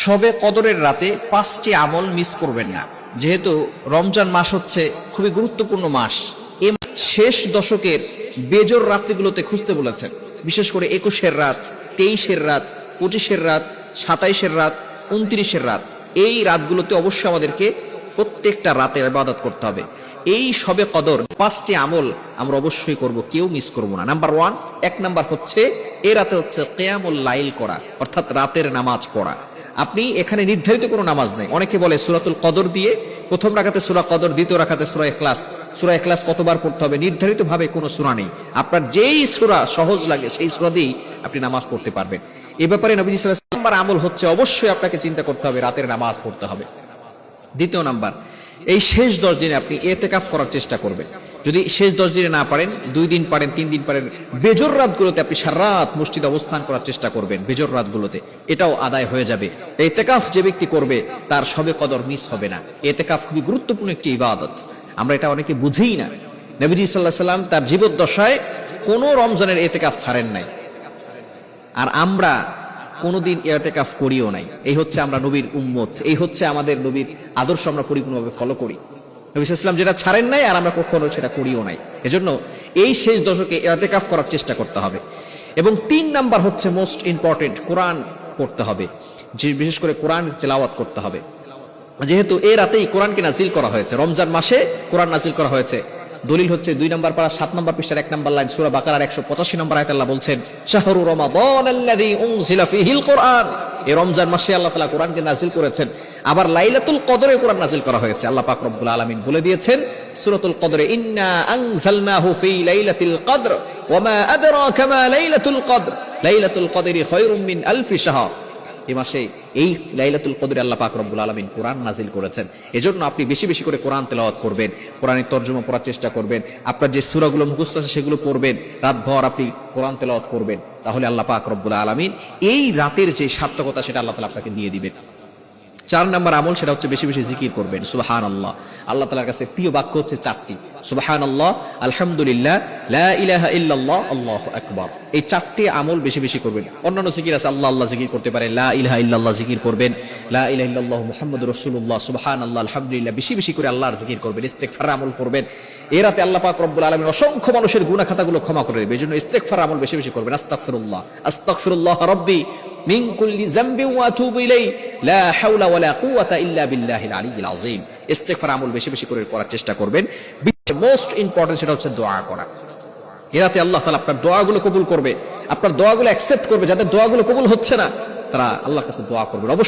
শবে কদরের রাতে 5টি আমল মিস করবেন না। যেহেতু রমজান মাস হচ্ছে খুবই গুরুত্বপূর্ণ মাস, এই শেষ দশকের বেজর রাত্রিগুলোতে খুঁজতে বলেছেন। বিশেষ করে 21-এর রাত, 23-এর রাত, 25-এর রাত, 27-এর রাত, 29-এর রাত, এই রাতগুলোতে অবশ্যই আমাদেরকে প্রত্যেকটা রাতে ইবাদত করতে হবে। এই শবে কদর 5টি আমল আমরা অবশ্যই করব, কেউ মিস করব না। নাম্বার 1, 1 নাম্বার হচ্ছে এই রাতে হচ্ছে কিয়ামুল লাইল করা, অর্থাৎ রাতের নামাজ পড়া। আপনি এখানে নির্ধারিত কোনো নামাজ নেই। অনেকে বলে সূরাতুল কদর দিয়ে প্রথম রাকাতে সূরা কদর, দ্বিতীয় রাকাতে সূরা ইখলাস। সূরা ইখলাস কতবার পড়তে হবে নির্ধারিত ভাবে কোনো সূরা নেই। আপনার যেই সূরা সহজ লাগে সেই সূরা দিয়েই আপনি নামাজ পড়তে পারবেন। এই ব্যাপারে নবী সাল্লাল্লাহু আলাইহি ওয়াসাল্লাম আমল হচ্ছে অবশ্যই আপনাকে চিন্তা করতে হবে, রাতের নামাজ পড়তে হবে। দ্বিতীয় নাম্বার, এই শেষ 10 দিনে আপনি ইতিকাফ করার চেষ্টা করবেন। যদি শেষ 10 দিনে না পারেন, 2 দিন পারেন, 3 দিন পারেন, বেজর রাতগুলোতে আপনি সারা রাত মসজিদে অবস্থান করার চেষ্টা করবেন। বেজর রাতগুলোতে এটাও আদায় হয়ে যাবে। ইতিকাফ যে ব্যক্তি করবে তার শবে কদর মিস হবে না। ইতিকাফ খুবই গুরুত্বপূর্ণ একটি ইবাদত, আমরা এটা অনেকে বুঝিই না। নবীজি সাল্লাল্লাহু আলাইহি সাল্লাম তার জীবদ্দশায় কোনো রমজানের ইতিকাফ ছাড়েন নাই, আর আমরা কোনোদিন ইতিকাফ করিও নাই। এই হচ্ছে আমরা নবীর উম্মত, এই হচ্ছে আমাদের নবীর আদর্শ, আমরা পরিপূর্ণভাবে ফলো করি। নবী সাল্লাল্লাহু আলাইহি ওয়াসাল্লাম যেটা ছাড়েন নাই আর আমরা কখনো সেটা করিও নাই। এজন্য এই শেষ দশকে ইতিকাফ করার চেষ্টা করতে হবে। এবং 3 নাম্বার হচ্ছে মোস্ট ইম্পর্টেন্ট, কোরআন পড়তে হবে, যে বিশেষ করে কোরআন তেলাওয়াত করতে হবে। যেহেতু এই রাতেই কোরআনকে নাজিল করা হয়েছে, রমজান মাসে কোরআন নাজিল করা হয়েছে। দলিল হচ্ছে 2 নম্বর পারা 7 নম্বর পৃষ্ঠার 1 নম্বর লাইন, সূরা বাকারার 185 নম্বর আয়াতে আল্লাহ বলছেন, শাহরু রমাদানাল্লাযী উনজিলা ফীহিল কোরআন। এই রমজান মাসে আল্লাহ তাআলা কোরআনকে নাজিল করেছেন। আবার লাইলাতুল কদরে কোরআন নাজিল করা হয়েছে। আল্লাহ পাক রব্বুল আলামিন বলে দিয়েছেন সূরাতুল কদরে, ইন্না আনজালনাহু ফী লাইলাতিল কদর ওয়া মা আদরাকা মা লাইলাতুল কদর লাইলাতুল কদরি খায়রুম মিন আলফি শাহর। এই মাসে এই লাইলাতুল কদরে আল্লাহ পাক রব্বুল আলামিন কোরআন নাজিল করেছেন। এজন্য আপনি বেশি বেশি করে কোরআন তেলাওয়াত করবেন, কোরআনের তরজমা পড়ার চেষ্টা করবেন, আপনার যে সূরাগুলো মুখস্থ আছে সেগুলো পড়বেন, রাতভর আপনি কোরআন তেলাওয়াত করবেন। তাহলে আল্লাহ পাক রব্বুল আলামিন এই রাতের যে সার্থকতা সেটা আল্লাহ তাআলা আপনাকে দিয়ে দিবেন। 4 নম্বর আমল, সেটা হচ্ছে বেশি বেশি জিকির করবেন, সুবহানাল্লাহ। আল্লাহ তাআলার কাছে প্রিয় বাক্য হচ্ছে 4টি, সুবহানাল্লাহ, আলহামদুলিল্লাহ, লা ইলাহা ইল্লাল্লাহ, আল্লাহু আকবার। এই 4টি আমল বেশি বেশি করবেন। অন্যান্য জিকির আছে, আল্লাহ আল্লাহ জিকির করতে পারে, লা ইলাহা ইল্লাল্লাহ জিকির করবেন, লা ইলাহা ইল্লাল্লাহ মুহাম্মাদুর রাসূলুল্লাহ, সুবহানাল্লাহ, আলহামদুলিল্লাহ, বেশি বেশি করে আল্লাহর জিকির করবেন, ইস্তেগফার আমল করবেন। এই রাতে আল্লাহ পাক রব্বুল আলামিন অসংখ্য মানুষের গুনাহ খাতাগুলো ক্ষমা করে দেবে। এজন্য ইস্তেগফার আমল বেশি বেশি করবেন। আস্তাগফিরুল্লাহ, আস্তাগফিরুল্লাহ রাব্বি মিন কুল্লি যামবিন ওয়া আতুবু ইলাইহি, লা হাওলা ওয়ালা কুওয়াতা ইল্লা বিল্লাহিল আলিয়্যিল আযীম। ইস্তেগফার আমল বেশি বেশি করে করার চেষ্টা করবেন। মোস্ট ইম্পর্টেন্ট সেটা হচ্ছে দোয়া করা। এই রাতে আল্লাহ তাআলা আপনার দোয়াগুলো কবুল করবে, আপনার দোয়াগুলো অ্যাকসেপ্ট করবে। যাদের দোয়াগুলো কবুল হচ্ছে না তারা আল্লাহর কাছে দোয়া করবে।